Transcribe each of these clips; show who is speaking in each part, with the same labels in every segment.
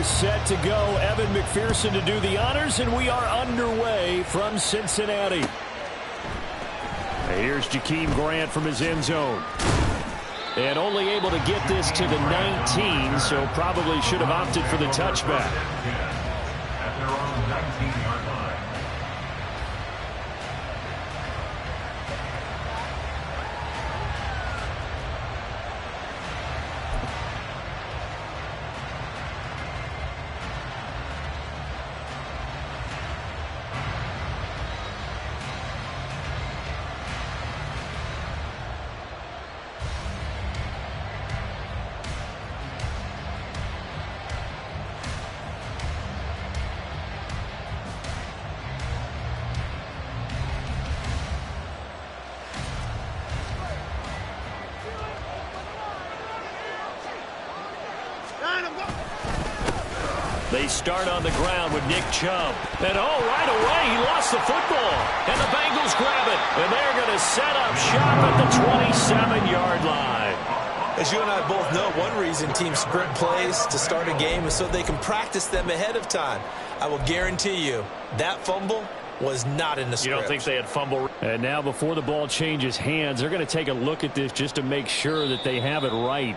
Speaker 1: are set to go. Evan McPherson to do the honors, and we are underway from Cincinnati. Here's Jakeem Grant from his end zone. And only able to get this to the 19, so probably should have opted for the touchback.
Speaker 2: At their own 19-yard line.
Speaker 1: They start on the ground with Nick Chubb. And right away, he lost the football. And the Bengals grab it. And they're going to set up shop at the 27-yard line.
Speaker 3: As you and I both know, one reason teams sprint plays to start a game is so they can practice them ahead of time. I will guarantee you that fumble was not in the script.
Speaker 1: You don't think they had fumble? And now before the ball changes hands, they're going to take a look at this just to make sure that they have it right.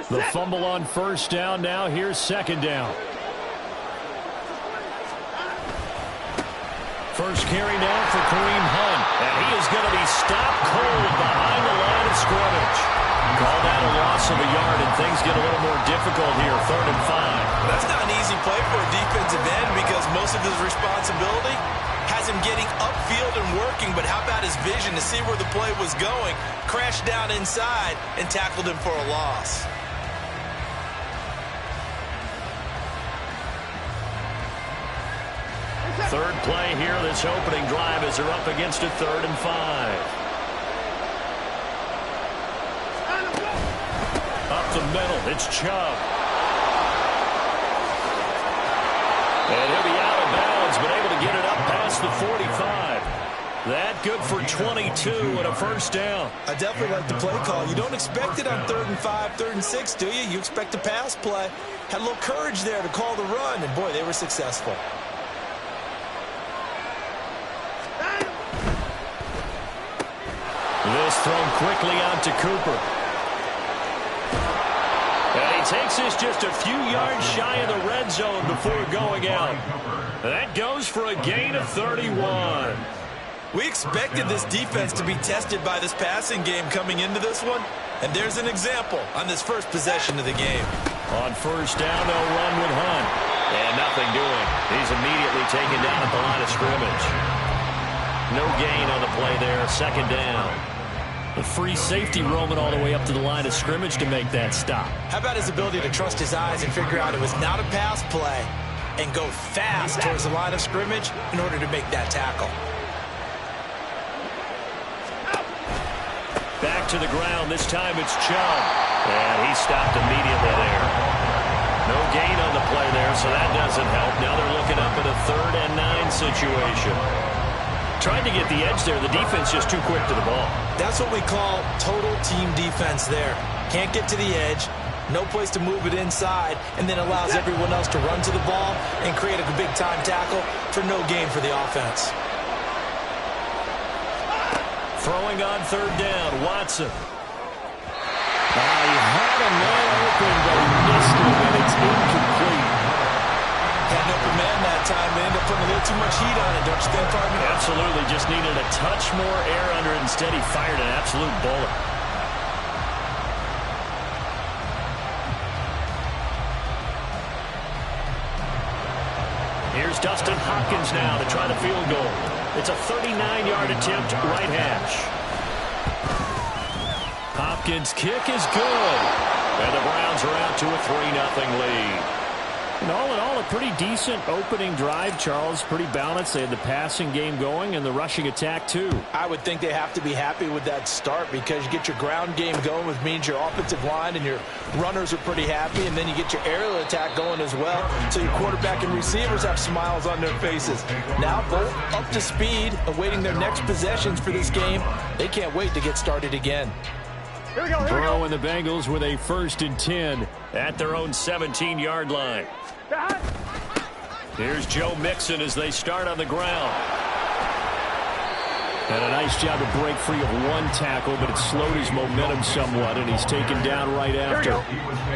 Speaker 1: The fumble on first down. Now here's second down. First carry now for Kareem Hunt. And he is going to be stopped cold behind the line of scrimmage. Call that a loss of a yard, and things get a little more difficult here. 3rd and 5.
Speaker 3: That's not an easy play for a defensive end because most of his responsibility has him getting upfield and working, but how about his vision to see where the play was going? Crashed down inside and tackled him for a loss.
Speaker 1: Third play here, this opening drive, as they're up against a 3rd and 5. Up the middle, it's Chubb. And he'll be out of bounds, but able to get it up past the 45. That good for 22 and a first down.
Speaker 3: I definitely like the play call. You don't expect it on 3rd and 5, 3rd and 6, do you? You expect a pass play. Had a little courage there to call the run, and boy, they were successful.
Speaker 1: This thrown quickly out to Cooper. And he takes this just a few yards shy of the red zone before going out. That goes for a gain of 31.
Speaker 3: We expected this defense to be tested by this passing game coming into this one, and there's an example on this first possession of the game.
Speaker 1: On first down, they'll run with Hunt. And nothing doing. He's immediately taken down at the line of scrimmage. No gain on the play there, second down. The free safety roaming all the way up to the line of scrimmage to make that stop.
Speaker 3: How about his ability to trust his eyes and figure out it was not a pass play and go fast towards the line of scrimmage in order to make that tackle.
Speaker 1: Back to the ground. This time it's Chubb. And he stopped immediately there. No gain on the play there, so that doesn't help. Now they're looking up at a 3rd and 9 situation. Trying to get the edge there. The defense just too quick to the ball.
Speaker 3: That's what we call total team defense there. Can't get to the edge, no place to move it inside, and then allows everyone else to run to the ball and create a big-time tackle for no gain for the offense.
Speaker 1: Throwing on 3rd down, Watson. He had a man open, but he missed it, and it's incomplete.
Speaker 3: Had an open man that time. They ended up putting a little too much heat on it, don't you think, partner?
Speaker 1: Absolutely. Just needed a touch more air under it. Instead, he fired an absolute bullet. Here's Dustin Hopkins now to try the field goal. It's a 39-yard attempt, right hash. Hopkins' kick is good. And the Browns are out to a 3-0 lead. And all in all, a pretty decent opening drive, Charles. Pretty balanced. They had the passing game going and the rushing attack, too.
Speaker 3: I would think they have to be happy with that start because you get your ground game going, which means your offensive line and your runners are pretty happy, and then you get your aerial attack going as well. So your quarterback and receivers have smiles on their faces. Now both up to speed, awaiting their next possessions for this game. They can't wait to get started again.
Speaker 1: Here we go. Burrow and the Bengals with a 1st and 10 at their own 17-yard line. Here's Joe Mixon as they start on the ground. And a nice job to break free of one tackle, but it slowed his momentum somewhat, and he's taken down right after.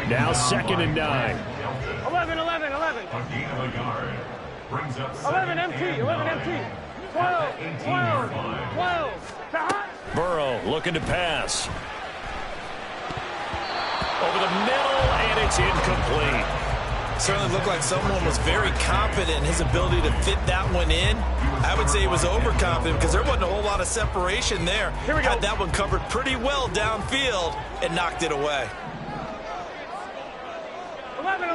Speaker 1: Now 2nd and 9.
Speaker 2: 11. A gain of a yard. Brings up 11 empty. 12.
Speaker 1: Burrow looking to pass. Over the middle, and it's incomplete.
Speaker 3: Certainly looked like someone was very confident in his ability to fit that one in. I would say he was overconfident because there wasn't a whole lot of separation there.
Speaker 2: Here we go.
Speaker 3: Had that one covered pretty well downfield and knocked it away.
Speaker 2: 11.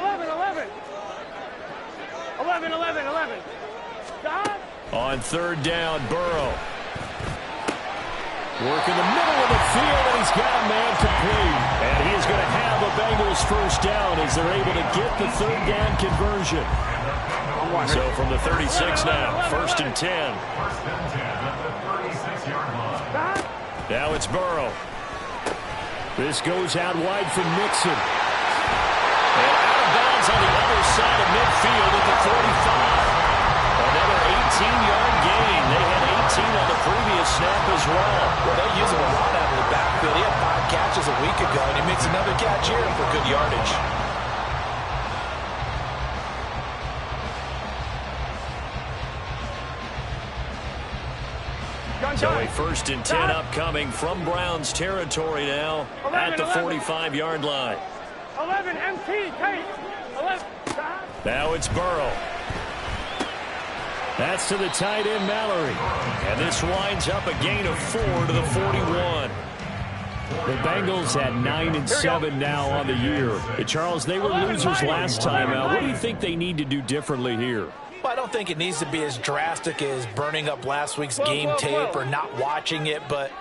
Speaker 1: On 3rd down, Burrow. Work in the middle of the field, and he's got a man complete. And he is going to have a Bengals 1st down as they're able to get the 3rd down conversion. So from the 36 now, 1st and 10. Now it's Burrow. This goes out wide from Mixon. And out of bounds on the other side of midfield at the 45. Another 18-yard gain. They had 18 on the previous snap as well.
Speaker 3: Well, they use him a lot out of the backfield. He had 5 catches a week ago, and he makes another catch here for good yardage.
Speaker 1: So a 1st and 10 upcoming from Browns territory now at the 45-yard line.
Speaker 2: 11 empty. 11.
Speaker 1: Now it's Burrow. That's to the tight end, Mallory. And this winds up a gain of 4 to the 41. The Bengals at 9 and 7 now on the year. Charles, they were losers last time out. What do you think they need to do differently here?
Speaker 3: Well, I don't think it needs to be as drastic as burning up last week's game tape or not watching it, but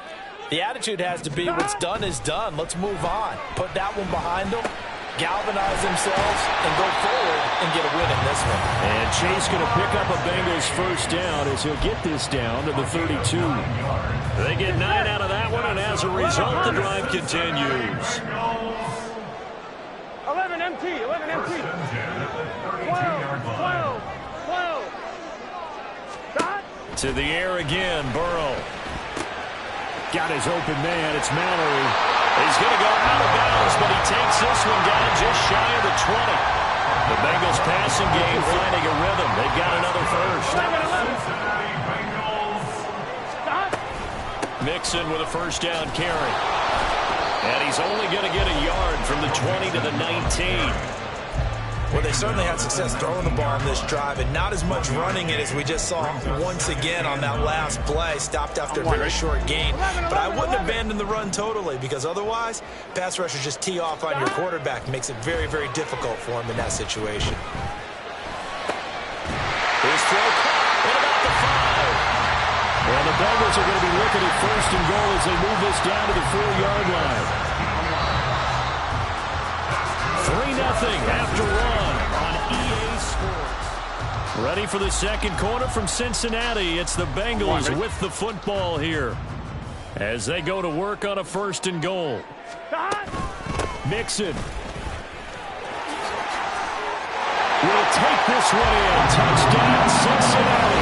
Speaker 3: the attitude has to be what's done is done. Let's move on. Put that one behind them, galvanize themselves, and go forward and get a win in this one.
Speaker 1: And Chase going to pick up a Bengals 1st down as he'll get this down to the 32. They get 9 out of that one, and as a result, the drive continues.
Speaker 2: 11 empty. 12.
Speaker 1: To the air again, Burrow. Got his open man. It's Mallory. He's going to go out of bounds, but he takes this one down just shy of the 20. The Bengals passing game finding a rhythm. They've got another 1st. Mixon with a 1st down carry. And he's only going to get a yard from the 20 to the 19.
Speaker 3: Well, they certainly had success throwing the ball on this drive and not as much running it as we just saw once again on that last play. Stopped after a very short gain. But I wouldn't abandon the run totally because otherwise, pass rushers just tee off on your quarterback. Makes it very, very difficult for him in that situation.
Speaker 1: His throw caught at about the 5. And the Bengals are going to be looking at 1st and goal as they move this down to the 4-yard line. 3-0 after run on EA Sports. Ready for the 2nd quarter from Cincinnati. It's the Bengals with the football here as they go to work on a 1st and goal. Mixon will take this one in. Touchdown, Cincinnati.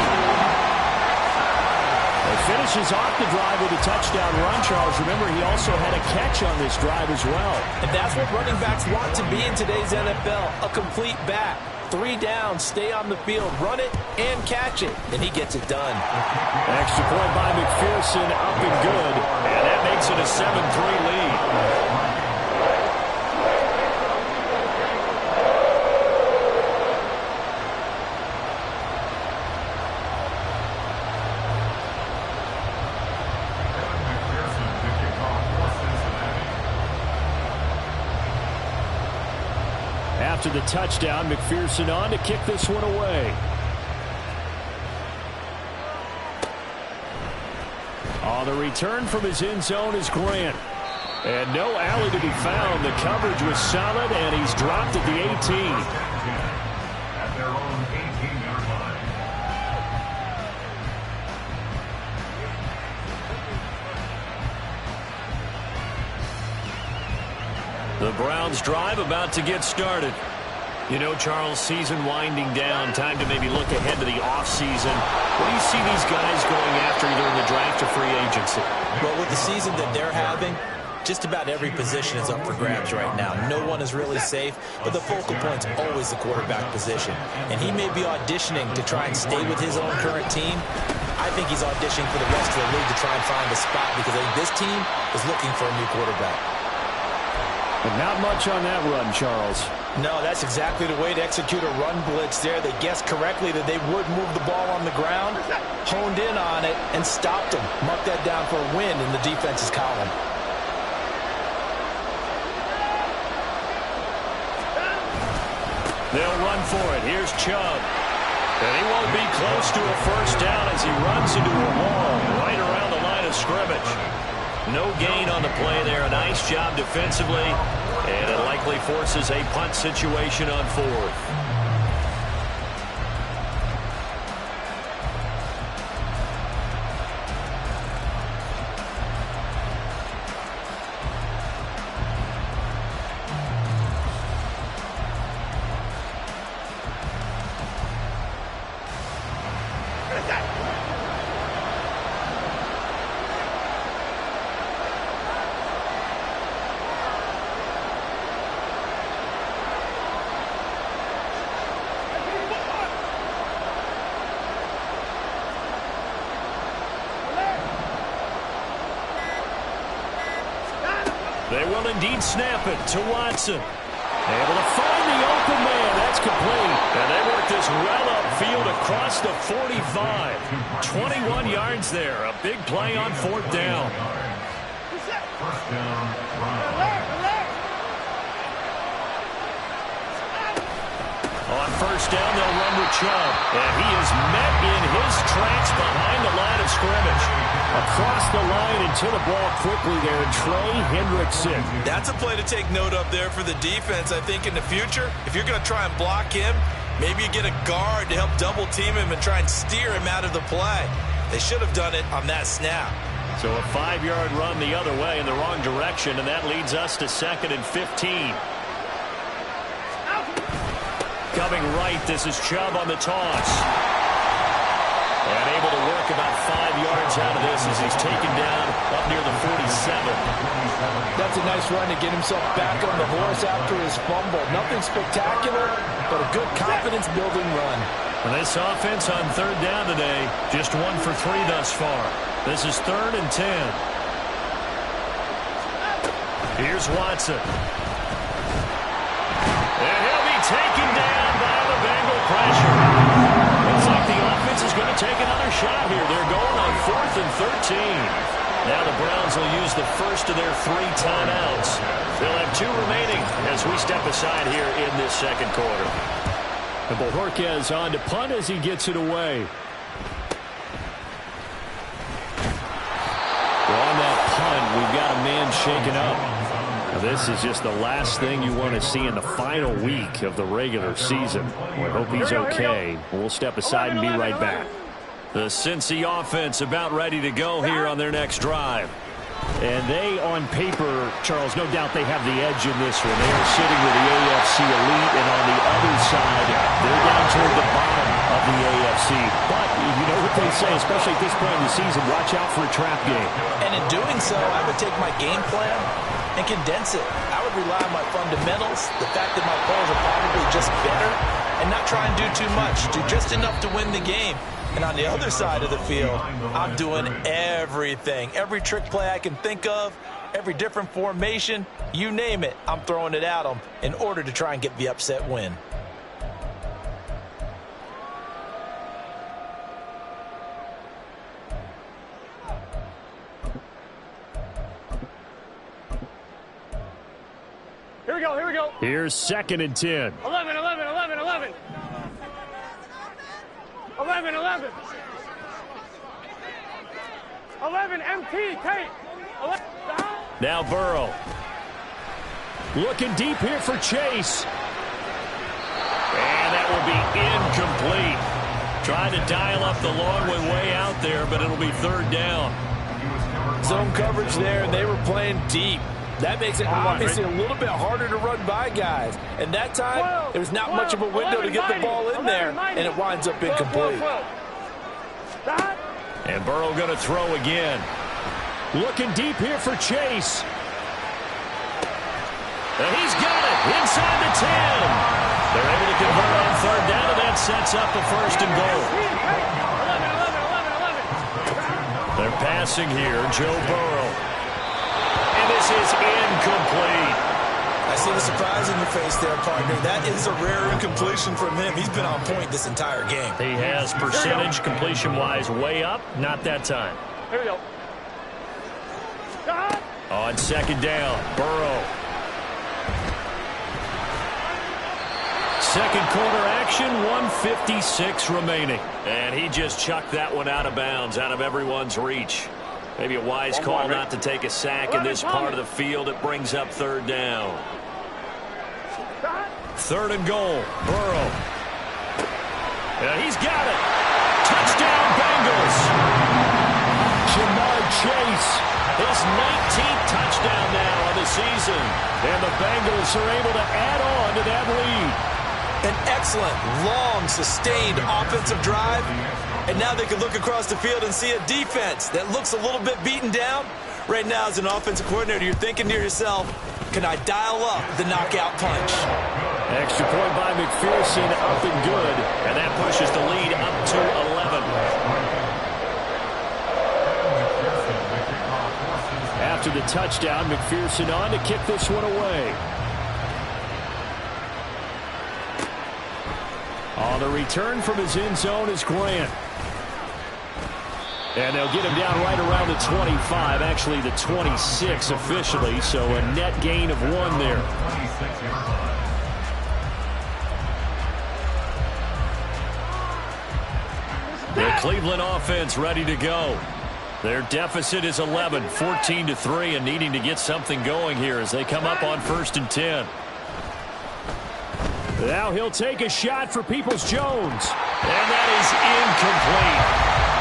Speaker 1: Finishes off the drive with a touchdown run, Charles. Remember, he also had a catch on this drive as well.
Speaker 3: And that's what running backs want to be in today's NFL, a complete back. 3 downs, stay on the field, run it, and catch it. And he gets it done.
Speaker 1: Extra point by McPherson, up and good. And that makes it a 7-3 lead. after the touchdown. McPherson on to kick this one away. On the return from his end zone is Grant. And no alley to be found. The coverage was solid, and he's dropped at the 18.
Speaker 2: At their own 18-yard line.
Speaker 1: The Browns drive about to get started. You know, Charles, season winding down, time to maybe look ahead to the offseason. What do you see these guys going after either in the draft or free agency?
Speaker 3: Well, with the season that they're having, just about every position is up for grabs right now. No one is really safe, but the focal point's always the quarterback position. And he may be auditioning to try and stay with his own current team. I think he's auditioning for the rest of the league to try and find a spot because I think this team is looking for a new quarterback.
Speaker 1: But not much on that run, Charles.
Speaker 3: No, that's exactly the way to execute a run blitz there. They guessed correctly that they would move the ball on the ground, honed in on it, and stopped them. Mark that down for a win in the defense's column.
Speaker 1: They'll run for it. Here's Chubb. And he won't be close to a first down as he runs into a wall right around the line of scrimmage. No gain on the play there. A nice job defensively. And it likely forces a punt situation on fourth. They will indeed snap it to Watson. Able to find the open man. That's complete. And they work this well upfield across the 45. 21 yards there. A big play on fourth down.
Speaker 2: First down,
Speaker 1: On first down, they'll run with Chubb. And he is met in his tracks behind the line of scrimmage. Across the line and to the ball quickly there, Trey Hendrickson.
Speaker 3: That's a play to take note of there for the defense. I think in the future, if you're going to try and block him, maybe you get a guard to help double team him and try and steer him out of the play. They should have done it on that snap.
Speaker 1: So a 5-yard run the other way in the wrong direction, and that leads us to 2nd and 15. Coming right, this is Chubb on the toss. And able to work about 5 yards out of this as he's taken down up near the 47.
Speaker 3: That's a nice run to get himself back on the horse after his fumble. Nothing spectacular, but a good confidence-building run.
Speaker 1: And this offense on third down today, just 1 for 3 thus far. This is 3rd and 10. Here's Watson. And he'll be taken down by the Bengal pressure. Looks like the offense is going to take another shot here. They're going on 4th and 13. Now the Browns will use the first of their 3 timeouts. They'll have 2 remaining as we step aside here in this second quarter. And Bojorquez on to punt as he gets it away. On that punt, we've got a man shaken up. Now, this is just the last thing you want to see in the final week of the regular season. We hope he's okay. We'll step aside and be right back. The Cincy offense about ready to go here on their next drive. And they, on paper, Charles, no doubt they have the edge in this one. They are sitting with the AFC elite, and on the other side, they're down toward the bottom of the AFC. But you know what they say, especially at this point in the season, watch out for a trap game.
Speaker 3: And in doing so, I would take my game plan and condense it. I would rely on my fundamentals, the fact that my players are probably just better, and not try and do too much. Do just enough to win the game. And on the other side of the field, I'm doing everything. Every trick play I can think of, every different formation, you name it, I'm throwing it at them in order to try and get the upset win.
Speaker 2: Here we go, here we go.
Speaker 1: Here's 2nd and 10.
Speaker 2: 11, 11, 11, 11. 11, 11. 11, MT, Tate. 11.
Speaker 1: Now Burrow. Looking deep here for Chase. And that will be incomplete. Trying to dial up the long way out there, but it'll be 3rd down.
Speaker 3: Zone coverage there, and they were playing deep. That makes it obviously a little bit harder to run by guys. And that time, there was not much of a window to get the ball in there, and it winds up incomplete.
Speaker 1: And Burrow going to throw again. Looking deep here for Chase. And he's got it inside the 10. They're able to convert on 3rd down, and that sets up the 1st and goal.
Speaker 2: 11, 11, 11, 11.
Speaker 1: They're passing here, Joe Burrow. And this is incomplete.
Speaker 3: I see the surprise in your face there, partner. That is a rare incompletion from him. He's been on point this entire game.
Speaker 1: He has percentage completion-wise way up. Not that time.
Speaker 2: Here we go.
Speaker 1: On 2nd down, Burrow. 2nd quarter action, 1:56 remaining. And he just chucked that one out of bounds, out of everyone's reach. Maybe a wise call not to take a sack in this part of the field. It brings up 3rd down. 3rd and goal, Burrow. And he's got it. Touchdown, Bengals. Jamar Chase, his 19th touchdown now of the season. And the Bengals are able to add on to that lead.
Speaker 3: An excellent, long, sustained offensive drive. And now they can look across the field and see a defense that looks a little bit beaten down. Right now, as an offensive coordinator, you're thinking to yourself, can I dial up the knockout punch?
Speaker 1: Extra point by McPherson, up and good. And that pushes the lead up to 11. After the touchdown, McPherson on to kick this one away. On the return from his end zone is Grant. And they'll get him down right around the 25, actually the 26 officially, so a net gain of 1 there. The Cleveland offense ready to go. Their deficit is 11, 14-3, and needing to get something going here as they come up on 1st and 10. Now he'll take a shot for Peoples-Jones. And that is incomplete.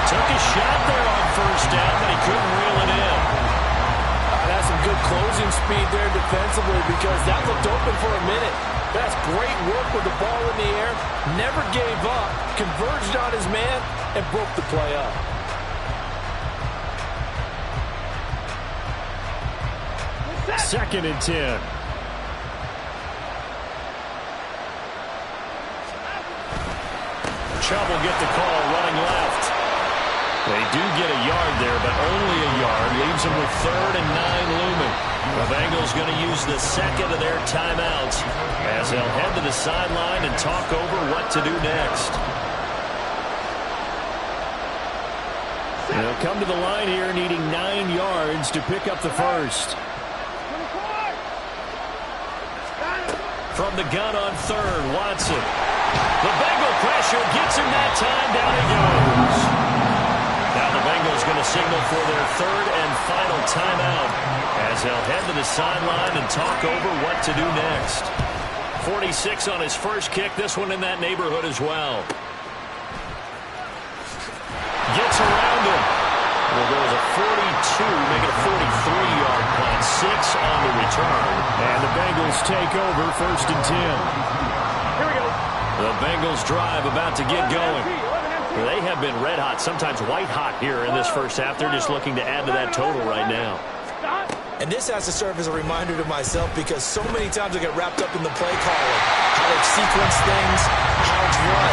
Speaker 1: Took a shot there on 1st down, but he couldn't reel it in.
Speaker 3: That's some good closing speed there defensively because that looked open for a minute. That's great work with the ball in the air. Never gave up. Converged on his man and broke the play up.
Speaker 1: Second and 10. Chubb will get the call running left. They do get a yard there, but only a yard. Leaves them with 3rd and 9 looming. The Bengals going to use the 2nd of their timeouts as they'll head to the sideline and talk over what to do next. They'll come to the line here needing 9 yards to pick up the 1st. From the gun on 3rd, Watson. The Bengal pressure gets him that time. Down he goes. Now the Bengals going to signal for their 3rd and final timeout as they'll head to the sideline and talk over what to do next. 46 on his first kick. This one in that neighborhood as well. Gets around him. Well, there was a 42, make it a 43-yard punt. 6 on the return. And the Bengals take over 1st and 10.
Speaker 2: Here we go.
Speaker 1: The Bengals drive about to get going. They have been red hot, sometimes white hot here in this first half. They're just looking to add to that total right now.
Speaker 3: And this has to serve as a reminder to myself because so many times I get wrapped up in the play calling, how they sequence things, how it's run.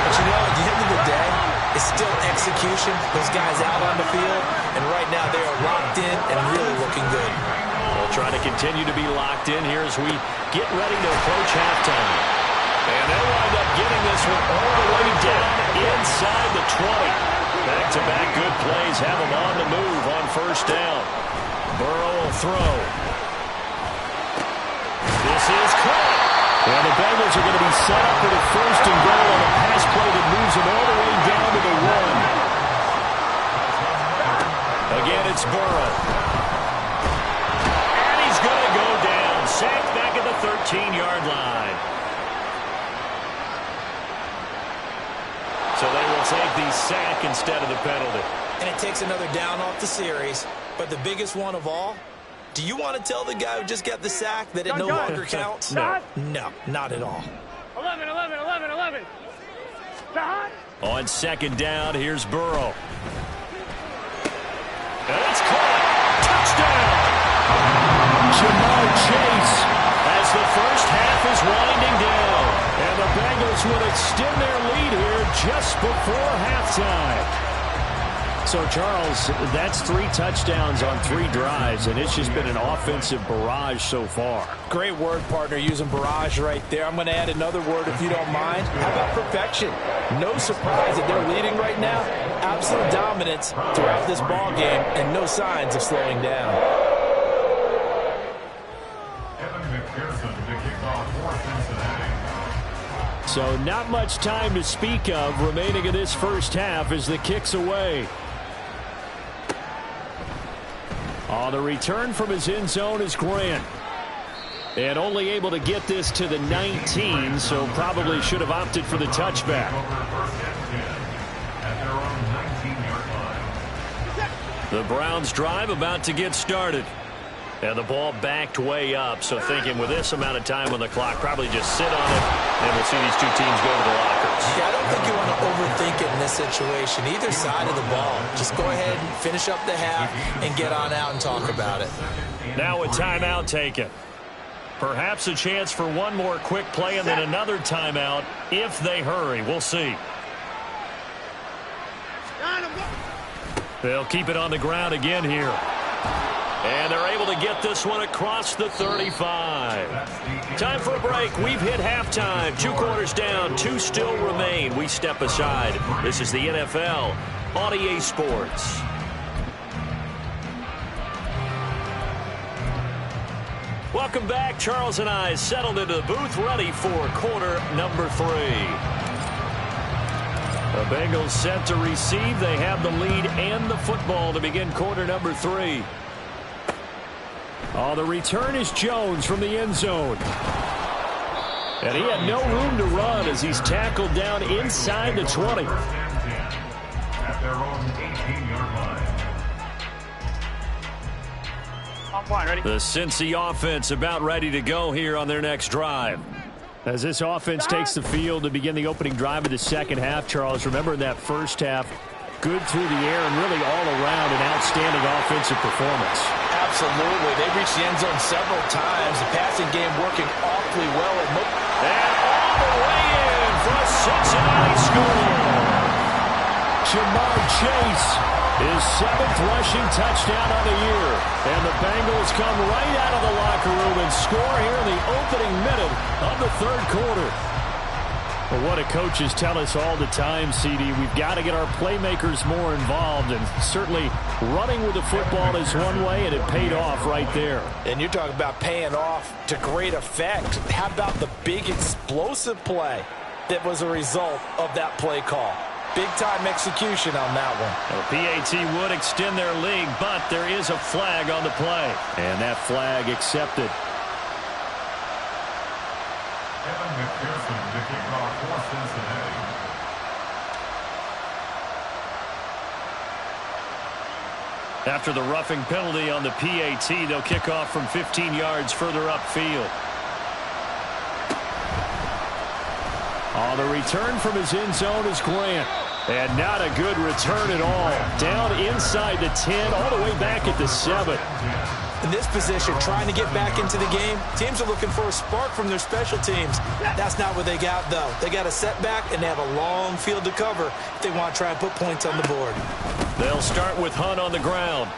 Speaker 3: But you know, at the end of the day, it's still execution. Those guys out on the field, and right now they are locked in and really looking good.
Speaker 1: We'll try to continue to be locked in here as we get ready to approach halftime. And they'll wind up getting this one all the way down inside the 20. Back-to-back good plays have them on the move on 1st down. Burrow will throw. This are going to be set up with a first and goal on a pass play that moves them all the way down to the 1. Again, it's Burrow. And he's going to go down. Sacked back at the 13-yard line. So they will take the sack instead of the penalty.
Speaker 3: And it takes another down off the series. But the biggest one of all, do you want to tell the guy who just got the sack that it no longer counts?
Speaker 1: No.
Speaker 3: No, not at all.
Speaker 2: 11, 11, 11, 11.
Speaker 1: On second down, here's Burrow. And it's caught. Touchdown! Jamar Chase as the first half is winding down. And the Bengals will extend their lead here just before halftime. So, Charles, that's 3 touchdowns on 3 drives, and it's just been an offensive barrage so far.
Speaker 3: Great word, partner, using barrage right there. I'm going to add another word if you don't mind. How about perfection? No surprise that they're leading right now. Absolute dominance throughout this ball game and no signs of slowing down.
Speaker 1: So not much time to speak of remaining in this first half as the kick's away. On the return from his end zone is Grant. And only able to get this to the 19, so probably should have opted for the touchback. The Browns drive about to get started. And the ball backed way up, so thinking with this amount of time on the clock, probably just sit on it, and we'll see these two teams go to the lockers.
Speaker 3: Yeah, I don't think you want to overthink it in this situation. Either side of the ball. Just go ahead and finish up the half and get on out and talk about it.
Speaker 1: Now a timeout taken. Perhaps a chance for one more quick play and then another timeout if they hurry. We'll see. They'll keep it on the ground again here. And they're able to get this one across the 35. Time for a break. We've hit halftime. 2 quarters down. 2 still remain. We step aside. This is the NFL on EA Sports. Welcome back. Charles and I settled into the booth, ready for quarter number 3. The Bengals set to receive. They have the lead and the football to begin quarter number 3. Oh, the return is Jones from the end zone. And he had no room to run as he's tackled down inside the 20.
Speaker 2: At their own 18-yard line. On point, ready?
Speaker 1: The Cincy offense about ready to go here on their next drive. As this offense takes the field to begin the opening drive of the second half, Charles, remember in that first half, good through the air and really all around an outstanding offensive performance.
Speaker 3: Absolutely. They reached the end zone several times. The passing game working awfully well. And
Speaker 1: all the way in for a Cincinnati score. Jamar Chase, his 7th rushing touchdown of the year. And the Bengals come right out of the locker room and score here in the opening minute of the 3rd quarter. Well, what do coaches tell us all the time, CD? We've got to get our playmakers more involved, and certainly running with the football is one way, and it paid off right there.
Speaker 3: And you're talking about paying off to great effect. How about the big explosive play that was a result of that play call? Big-time execution on that one.
Speaker 1: Well, PAT would extend their lead, but there is a flag on the play, and that flag accepted.
Speaker 2: The kickoff for Cincinnati.
Speaker 1: After the roughing penalty on the PAT, they'll kick off from 15 yards further upfield. On the return from his end zone is Grant. And not a good return at all. Down inside the 10, all the way back at the 7.
Speaker 3: In this position, trying to get back into the game, teams are looking for a spark from their special teams. That's not what they got, though. They got a setback, and they have a long field to cover if they want to try and put points on the board.
Speaker 1: They'll start with Hunt on the ground.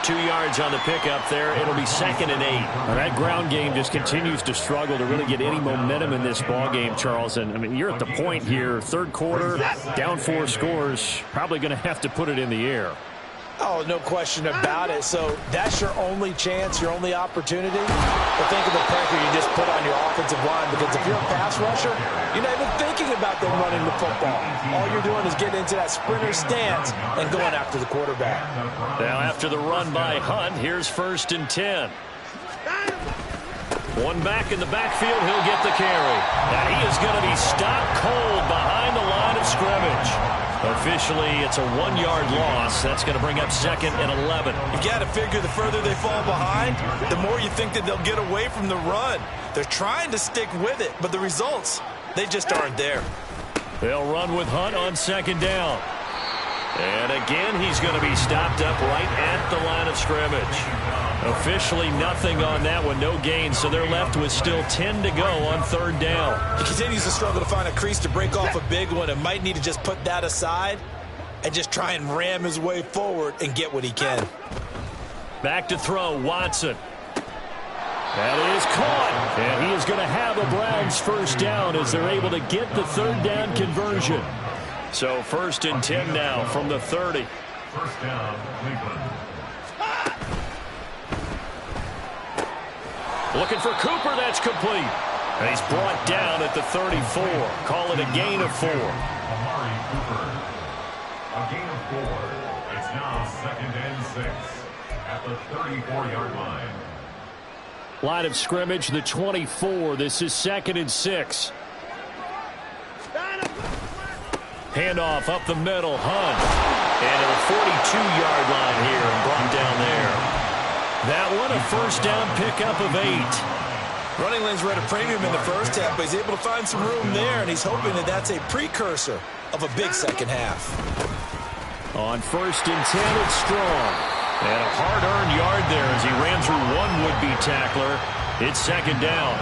Speaker 1: 2 yards on the pickup there. It'll be 2nd and 8. Now, that ground game just continues to struggle to really get any momentum in this ball game, Charles. And I mean, you're at the point here, 3rd quarter, down 4 scores, probably going to have to put it in the air.
Speaker 3: Oh, no question about it. So that's your only chance, your only opportunity. But think of the pressure you just put on your offensive line, because if you're a pass rusher, you're not even thinking about them running the football. All you're doing is getting into that sprinter stance and going after the quarterback.
Speaker 1: Now after the run by Hunt, here's 1st and 10. One back in the backfield, he'll get the carry. And he is going to be stopped cold behind the line of scrimmage. Officially, it's a 1-yard loss. That's going to bring up 2nd and 11.
Speaker 3: You got to figure the further they fall behind, the more you think that they'll get away from the run. They're trying to stick with it, but the results, they just aren't there.
Speaker 1: They'll run with Hunt on 2nd down. And again, he's going to be stopped up right at the line of scrimmage. Officially nothing on that one, no gain, so they're left with still 10 to go on 3rd down.
Speaker 3: He continues to struggle to find a crease to break off a big one, and might need to just put that aside and just try and ram his way forward and get what he can.
Speaker 1: Back to throw, Watson. That is caught, and he is going to have a Browns 1st down as they're able to get the 3rd down conversion. So 1st and 10 now from the 30.
Speaker 2: 1st down, Cleveland.
Speaker 1: Looking for Cooper, that's complete. And he's brought down at the 34. Call it a gain of 4.
Speaker 2: Amari Cooper. A gain of 4. It's now 2nd and 6 at the 34-yard line.
Speaker 1: Line of scrimmage, the 24. This is 2nd and 6. Handoff up the middle, Hunt. And at the 42-yard line here and brought down there. That one, a 1st down pickup of 8.
Speaker 3: Running lanes were at a premium in the first half, but he's able to find some room there, and he's hoping that that's a precursor of a big second half.
Speaker 1: On 1st and 10, it's Strong. And a hard-earned yard there as he ran through one would-be tackler. It's 2nd down.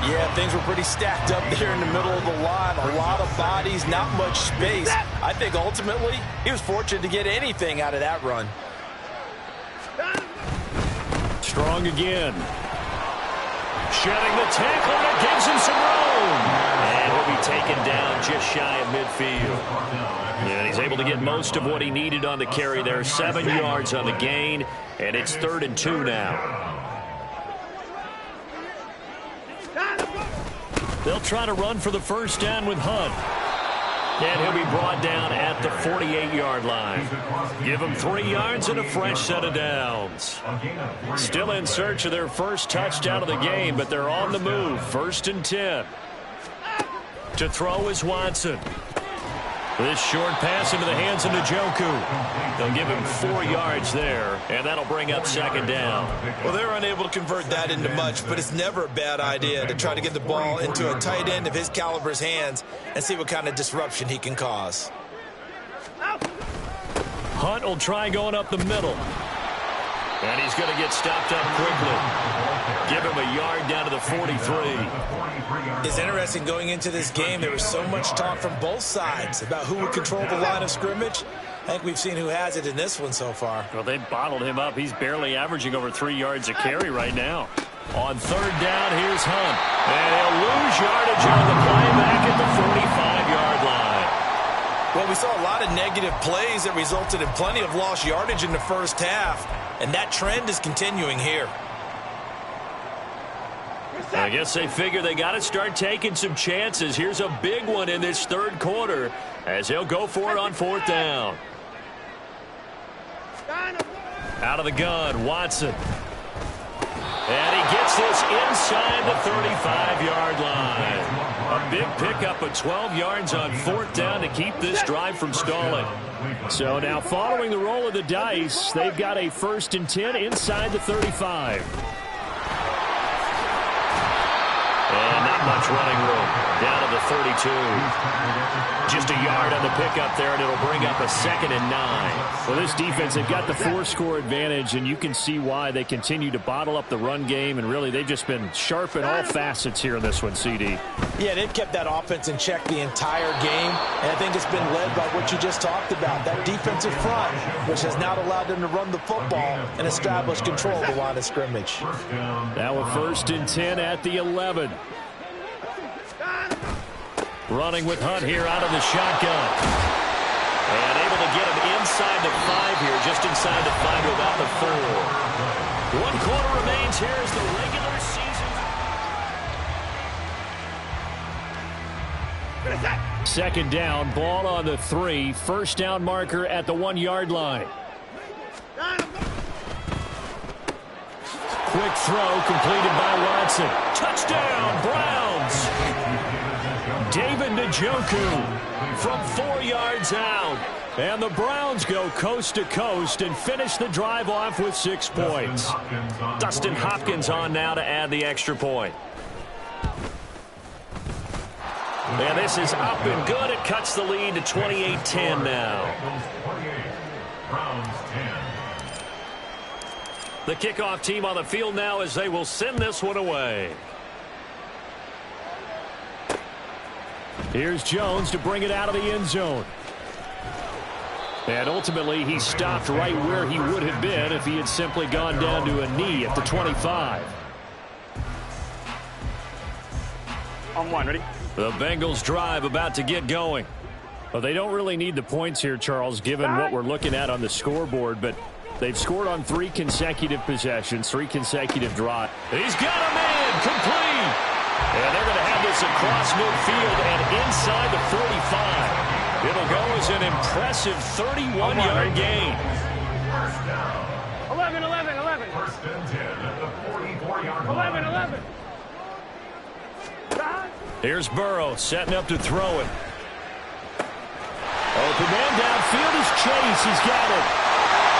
Speaker 3: Yeah, things were pretty stacked up there in the middle of the line. A lot of bodies, not much space. I think ultimately he was fortunate to get anything out of that run.
Speaker 1: Strong again. Shedding the tackle, and it gives him some room. And he'll be taken down just shy of midfield. And he's able to get most of what he needed on the carry there. 7 yards on the gain, and it's 3rd and 2 now. They'll try to run for the 1st down with Hunt. And he'll be brought down at the 48-yard line. Give him 3 yards and a fresh set of downs. Still in search of their 1st touchdown of the game, but they're on the move. 1st and 10. To throw is Watson. This short pass into the hands of Njoku. They'll give him 4 yards there, and that'll bring up 2nd down.
Speaker 3: Well, they're unable to convert that into much, but it's never a bad idea to try to get the ball into a tight end of his caliber's hands and see what kind of disruption he can cause.
Speaker 1: Hunt will try going up the middle. And he's going to get stopped up quickly. Give him a yard down to the 43.
Speaker 3: It's interesting going into this game. There was so much talk from both sides about who would control the line of scrimmage. I think we've seen who has it in this one so far.
Speaker 1: Well, they bottled him up. He's barely averaging over 3 yards a carry right now. On 3rd down, here's Hunt. And he'll lose yardage on the play back at the 45-yard line.
Speaker 3: Well, we saw a lot of negative plays that resulted in plenty of lost yardage in the first half. And that trend is continuing here.
Speaker 1: I guess they figure they got to start taking some chances. Here's a big one in this 3rd quarter as he'll go for it on 4th down. Out of the gun, Watson. And he gets this inside the 35-yard line. A big pickup of 12 yards on 4th down to keep this drive from stalling. So now following the roll of the dice, they've got a 1st and 10 inside the 35. And not much running room. Down to the 32. Just a yard on the pickup there, and it'll bring up a 2nd and 9.
Speaker 4: Well, this defense, they've got the 4-score advantage, and you can see why they continue to bottle up the run game, and really they've just been sharp in all facets here in this one, CD.
Speaker 3: Yeah, they've kept that offense in check the entire game, and I think it's been led by what you just talked about, that defensive front, which has now allowed them to run the football and establish control of the line of scrimmage.
Speaker 4: Now a 1st and 10 at the 11.
Speaker 1: Running with Hunt here out of the shotgun. And able to get him inside inside the 5 here, just inside the 5 without the 4. 1 quarter remains here as the regular season.
Speaker 4: Second down, ball on the 3. First down marker at the 1-yard line. Quick throw completed by Watson. Touchdown, Browns. David Njoku from 4 yards out. And the Browns go coast to coast and finish the drive off with 6 points.
Speaker 1: Dustin Hopkins on now to add the extra point. And this is up and good. It cuts the lead to 28-10 now. The kickoff team on the field now as they will send this one away.
Speaker 4: Here's Jones to bring it out of the end zone. And ultimately, he stopped right where he would have been if he had simply gone down to a knee at the 25.
Speaker 5: On 1, ready?
Speaker 4: The Bengals drive about to get going. Well, they don't really need the points here, Charles, given what we're looking at on the scoreboard, but they've scored on 3 consecutive possessions, 3 consecutive drives.
Speaker 1: He's got a man complete. And they're going to have this across midfield and inside the 45. It'll go as an impressive 31-yard gain.
Speaker 5: 11.
Speaker 2: First and 10 at the 44-yard line.
Speaker 5: 11.
Speaker 1: Here's Burrow setting up to throw it.
Speaker 4: Open man downfield is Chase. He's got it.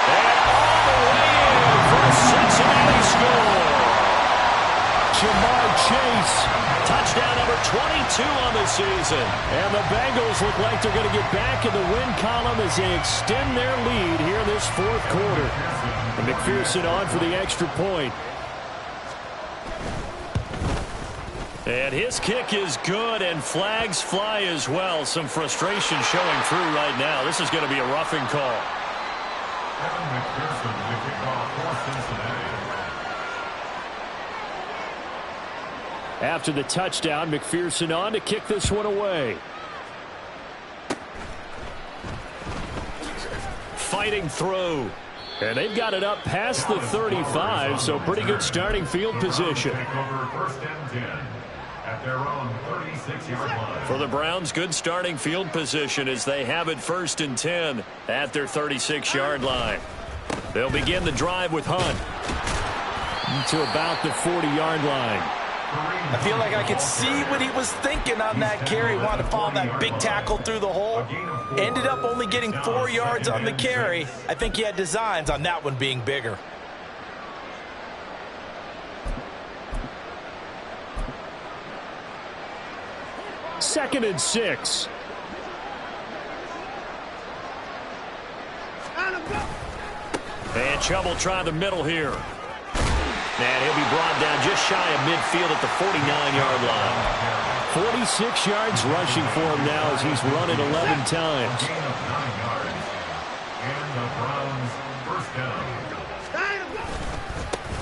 Speaker 1: And all the way in for a Cincinnati score.
Speaker 4: Jamar Chase.
Speaker 1: Touchdown number 22 on the season.
Speaker 4: And the Bengals look like they're going to get back in the win column as they extend their lead here this 4th quarter. And McPherson on for the extra point.
Speaker 1: And his kick is good, and flags fly as well. Some frustration showing through right now. This is going to be a roughing call.
Speaker 2: Kevin McPherson to kick off for Cincinnati.
Speaker 4: After the touchdown, McPherson on to kick this one away.
Speaker 1: Fighting through.
Speaker 4: And they've got it up past the 35, so pretty good starting field position.
Speaker 2: Take over first and 10 at their own 36-yard line.
Speaker 1: For the Browns, good starting field position as they have it first and 10 at their 36-yard line. They'll begin the drive with Hunt.
Speaker 4: To about the 40-yard line.
Speaker 3: I feel like I could see what he was thinking on that carry. Wanted to follow that big tackle through the hole. Ended up only getting 4 yards on the carry. I think he had designs on that one being bigger.
Speaker 4: Second and 6.
Speaker 1: And Chubb will try the middle here. And he'll be brought down just shy of midfield at the 49-yard line.
Speaker 4: 46 yards rushing for him now as he's run it 11 times.
Speaker 2: Gain of 9 yards. And the Browns first down.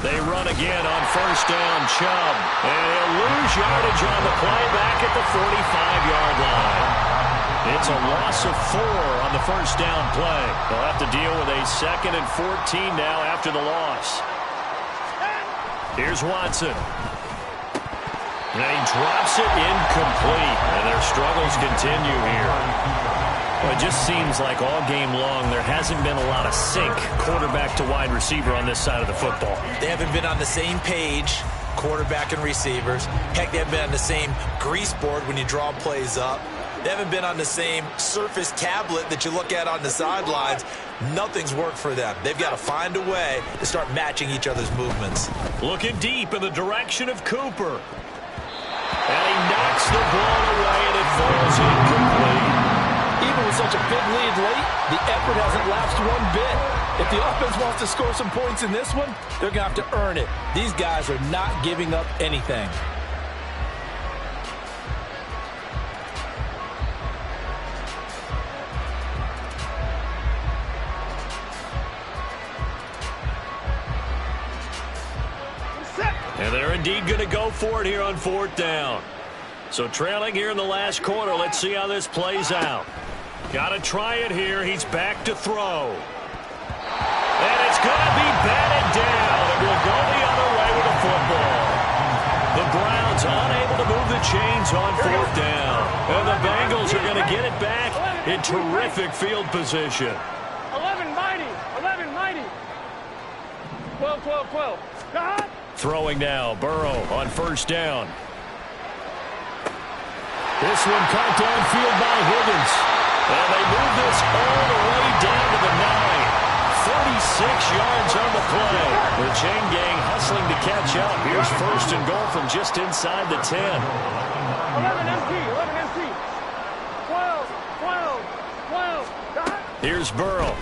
Speaker 1: They run again on first down, Chubb. And he'll lose yardage on the play back at the 45-yard line. It's a loss of 4 on the first down play. They'll have to deal with a 2nd and 14 now after the loss. Here's Watson. And he drops it incomplete. And their struggles continue here. Well, it just seems like all game long there hasn't been a lot of sync quarterback to wide receiver on this side of the football.
Speaker 3: They haven't been on the same page, quarterback and receivers. Heck, they haven't been on the same grease board when you draw plays up. They haven't been on the same Surface tablet that you look at on the sidelines. Nothing's worked for them. They've got to find a way to start matching each other's movements.
Speaker 1: Looking deep in the direction of Cooper. And he knocks the ball away, and it falls incomplete.
Speaker 6: Even with such a big lead late, the effort hasn't lapsed one bit. If the offense wants to score some points in this one, they're going to have to earn it. These guys are not giving up anything.
Speaker 1: And they're indeed going to go for it here on 4th down. So trailing here in the last quarter, let's see how this plays out.
Speaker 4: Got to try it here. He's back to throw. And it's going to be batted down. It will go the other way with the football. The Browns unable to move the chains on 4th down. And the Bengals are going to get it back in terrific field position.
Speaker 5: 11 mighty. 11 mighty. 12, 12, 12. God.
Speaker 4: Throwing now. Burrow on 1st down. This one caught downfield by Higgins. And they move this all the way down to the 9. 36 yards on the play. The chain gang hustling to catch up. Here's 1st and goal from just inside the 10.
Speaker 5: 11 MT. 11 MT. 12, 12, 12. God.
Speaker 4: Here's Burrow.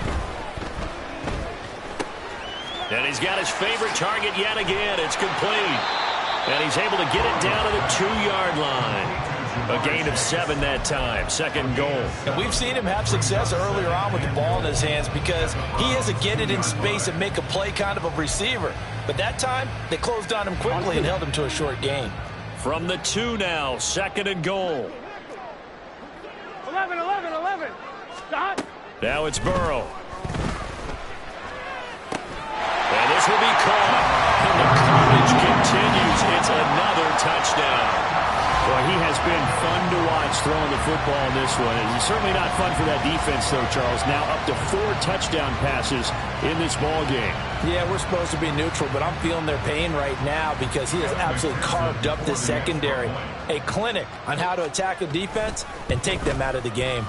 Speaker 4: And he's got his favorite target yet again. It's complete. And he's able to get it down to the 2-yard line. A gain of 7 that time. 2nd goal.
Speaker 6: And we've seen him have success earlier on with the ball in his hands because he is a get it in space and make a play kind of a receiver. But that time, they closed on him quickly and held him to a short gain.
Speaker 4: From the 2 now, 2nd and goal.
Speaker 5: 11, 11, 11. God.
Speaker 4: Now it's Burrow. And this will be caught. And the carnage continues. It's another touchdown.
Speaker 7: Boy, he has been fun to watch throwing the football in this one. And he's certainly not fun for that defense, though, Charles. Now up to 4 touchdown passes in this ball game.
Speaker 6: Yeah, we're supposed to be neutral, but I'm feeling their pain right now because he has absolutely carved up this secondary. A clinic on how to attack a defense and take them out of the game.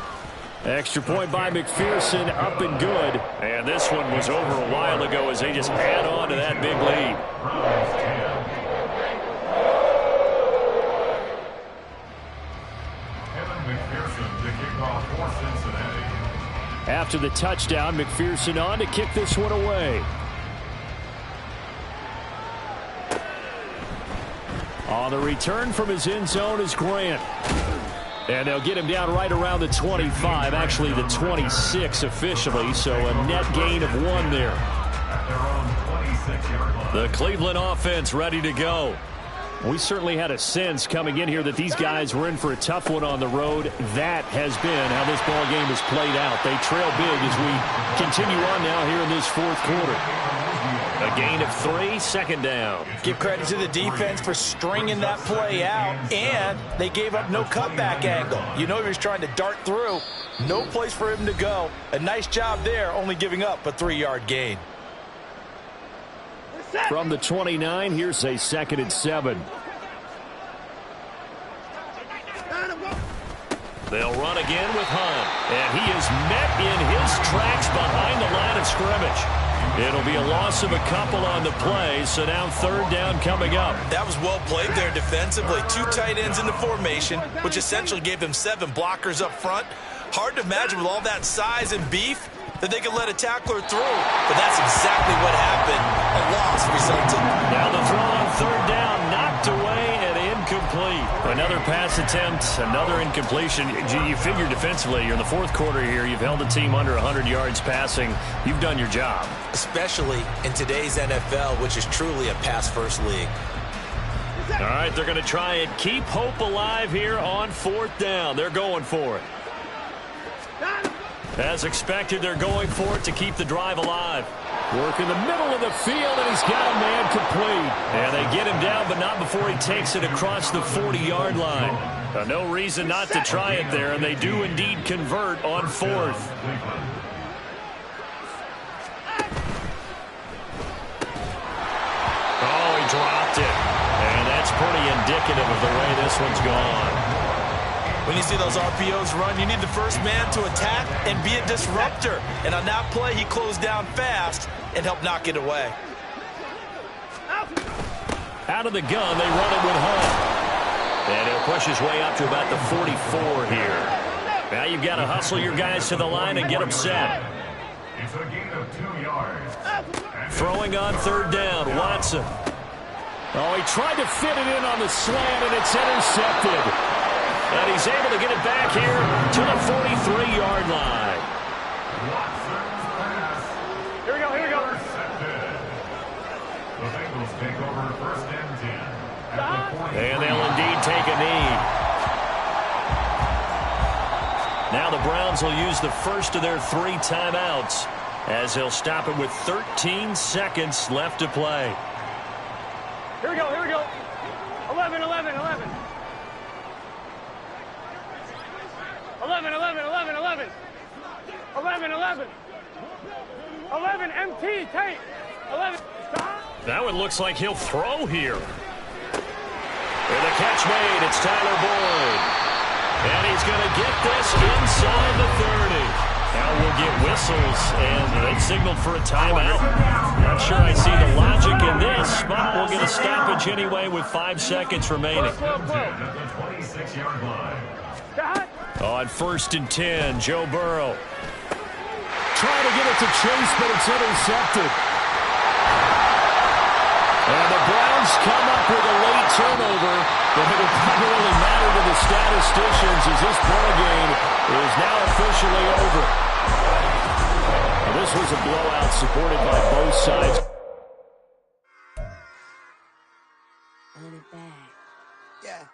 Speaker 4: Extra point by McPherson, up and good. And this one was over a while ago as they just add on to that big lead. After the touchdown, McPherson on to kick this one away. On the return from his end zone is Grant. And they'll get him down right around the 25, actually the 26 officially, so a net gain of 1 there. The Cleveland offense ready to go. We certainly had a sense coming in here that these guys were in for a tough one on the road. That has been how this ball game has played out. They trail big as we continue on now here in this 4th quarter. A gain of 3, 2nd down.
Speaker 6: Give credit to the defense for stringing that play out, and they gave up no cutback angle. You know he was trying to dart through. No place for him to go. A nice job there, only giving up a 3-yard gain.
Speaker 4: From the 29, here's a 2nd and 7. They'll run again with Hunt. And he is met in his tracks behind the line of scrimmage. It'll be a loss of a couple on the play, so now 3rd down coming up.
Speaker 3: That was well played there defensively. 2 tight ends in the formation, which essentially gave them 7 blockers up front. Hard to imagine with all that size and beef that they could let a tackler through. But that's exactly what happened. A loss resulted.
Speaker 4: Now the throw on 3rd down, knocked away and incomplete. Another pass attempt, another incompletion. You figure defensively, you're in the 4th quarter here. You've held the team under 100 yards passing. You've done your job.
Speaker 3: Especially in today's NFL, which is truly a pass-first league.
Speaker 4: All right, they're going to try and keep hope alive here on 4th down. They're going for it. As expected, they're going for it to keep the drive alive. Work in the middle of the field, and he's got a man complete. And they get him down, but not before he takes it across the 40-yard line. No reason not to try it there, and they do indeed convert on 4th. Oh, he dropped it. And that's pretty indicative of the way this one's gone.
Speaker 3: When you see those RPOs run, you need the first man to attack and be a disruptor. And on that play, he closed down fast and helped knock it away.
Speaker 4: Out of the gun, they run it with Hunt. And he'll push his way up to about the 44 here. Now you've got to hustle your guys to the line and get them set.
Speaker 2: It's a gain of 2 yards.
Speaker 4: Throwing on 3rd down, Watson. Oh, he tried to fit it in on the slant, and it's intercepted. And he's able to get it back here to the 43-yard line.
Speaker 5: Here we go, here we go.
Speaker 2: The Bengals take over 1st and 10.
Speaker 4: And they'll indeed take a knee.
Speaker 1: Now the Browns will use the first of their 3 timeouts as they'll stop it with 13 seconds left to play.
Speaker 5: Here we go, here we go. 11, 11, 11. 11, 11, 11, 11. 11, 11. 11, MT, take. 11, stop.
Speaker 1: That one looks like he'll throw here. With a catch made, it's Tyler Boyd. And he's going to get this inside the 30. Now we'll get whistles, and they signaled for a timeout. Not sure I see the logic in this, but we'll get a stoppage anyway with 5 seconds remaining. On 1st and 10, Joe Burrow.
Speaker 7: Trying to get it to Chase, but it's intercepted.
Speaker 1: And the Browns come up with a late turnover, but it'll primarily matter to the statisticians as this ball game is now officially over. Now, this was a blowout supported by both sides.
Speaker 8: On it back. Yeah.